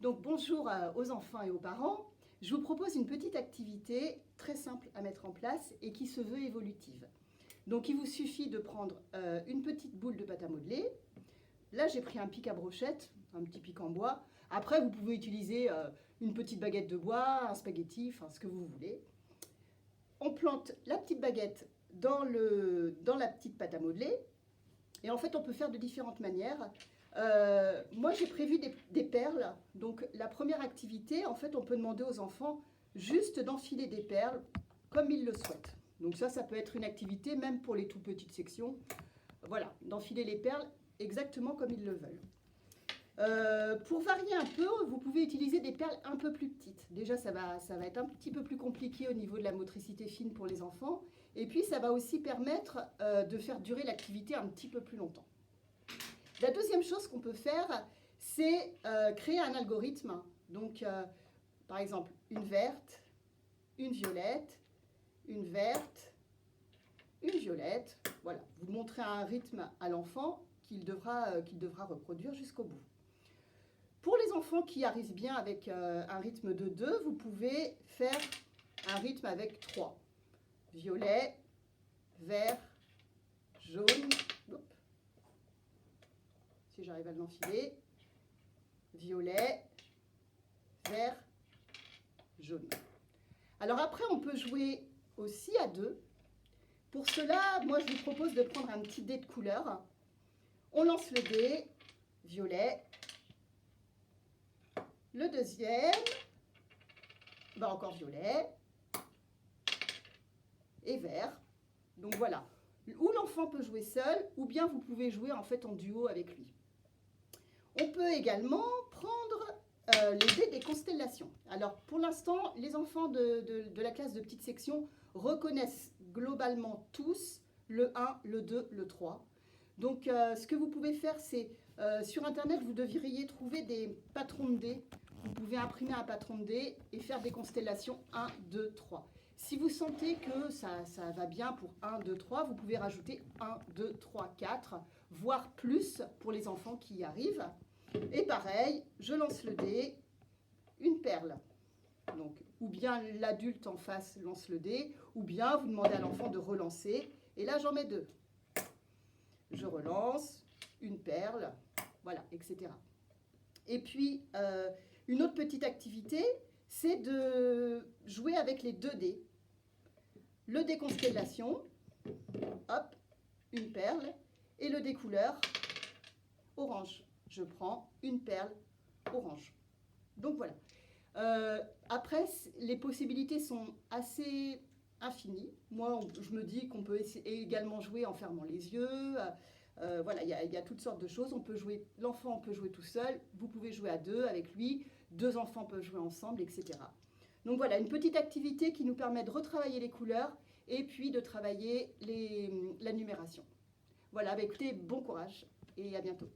Donc bonjour aux enfants et aux parents. Je vous propose une petite activité très simple à mettre en place et qui se veut évolutive. Donc il vous suffit de prendre une petite boule de pâte à modeler. Là j'ai pris un pic à brochette, un petit pic en bois. Après vous pouvez utiliser une petite baguette de bois, un spaghetti, enfin ce que vous voulez. On plante la petite baguette dans la petite pâte à modeler. Et en fait on peut faire de différentes manières. Moi j'ai prévu des perles, donc la première activité, en fait on peut demander aux enfants juste d'enfiler des perles comme ils le souhaitent. Donc ça peut être une activité même pour les tout petites sections, voilà, d'enfiler les perles exactement comme ils le veulent. Pour varier un peu, vous pouvez utiliser des perles un peu plus petites. Déjà ça va être un petit peu plus compliqué au niveau de la motricité fine pour les enfants, et puis ça va aussi permettre de faire durer l'activité un petit peu plus longtemps. La deuxième chose qu'on peut faire, c'est créer un algorithme. Donc, par exemple, une verte, une violette, une verte, une violette. Voilà, vous montrez un rythme à l'enfant qu'il devra reproduire jusqu'au bout. Pour les enfants qui arrivent bien avec un rythme de 2, vous pouvez faire un rythme avec 3. Violet, vert, jaune, si j'arrive à l'enfiler, violet, vert, jaune. Alors après, on peut jouer aussi à 2. Pour cela, moi, je vous propose de prendre un petit dé de couleur. On lance le dé, violet. Le deuxième, encore violet. Et vert. Donc voilà. Ou l'enfant peut jouer seul, ou bien vous pouvez jouer en fait en duo avec lui. On peut également prendre les dés des constellations. Alors pour l'instant, les enfants de la classe de petite section reconnaissent globalement tous le 1, le 2, le 3. Donc ce que vous pouvez faire, c'est sur internet, vous devriez trouver des patrons de dés. Vous pouvez imprimer un patron de dés et faire des constellations 1, 2, 3. Si vous sentez que ça va bien pour 1, 2, 3, vous pouvez rajouter 1, 2, 3, 4, voire plus pour les enfants qui y arrivent. Et pareil, je lance le dé, une perle. Donc, ou bien l'adulte en face lance le dé, ou bien vous demandez à l'enfant de relancer. Et là, j'en mets 2. Je relance, une perle, voilà, etc. Et puis, une autre petite activité, c'est de jouer avec les 2 dés. Le dé constellation, hop, une perle, et le dé couleur, orange. Je prends une perle orange. Donc voilà. Après, les possibilités sont assez infinies. Moi, je me dis qu'on peut également jouer en fermant les yeux. Voilà, il y a toutes sortes de choses. L'enfant peut jouer tout seul. Vous pouvez jouer à 2 avec lui. 2 enfants peuvent jouer ensemble, etc. Donc voilà, une petite activité qui nous permet de retravailler les couleurs et puis de travailler la numération. Voilà, écoutez, bon courage et à bientôt.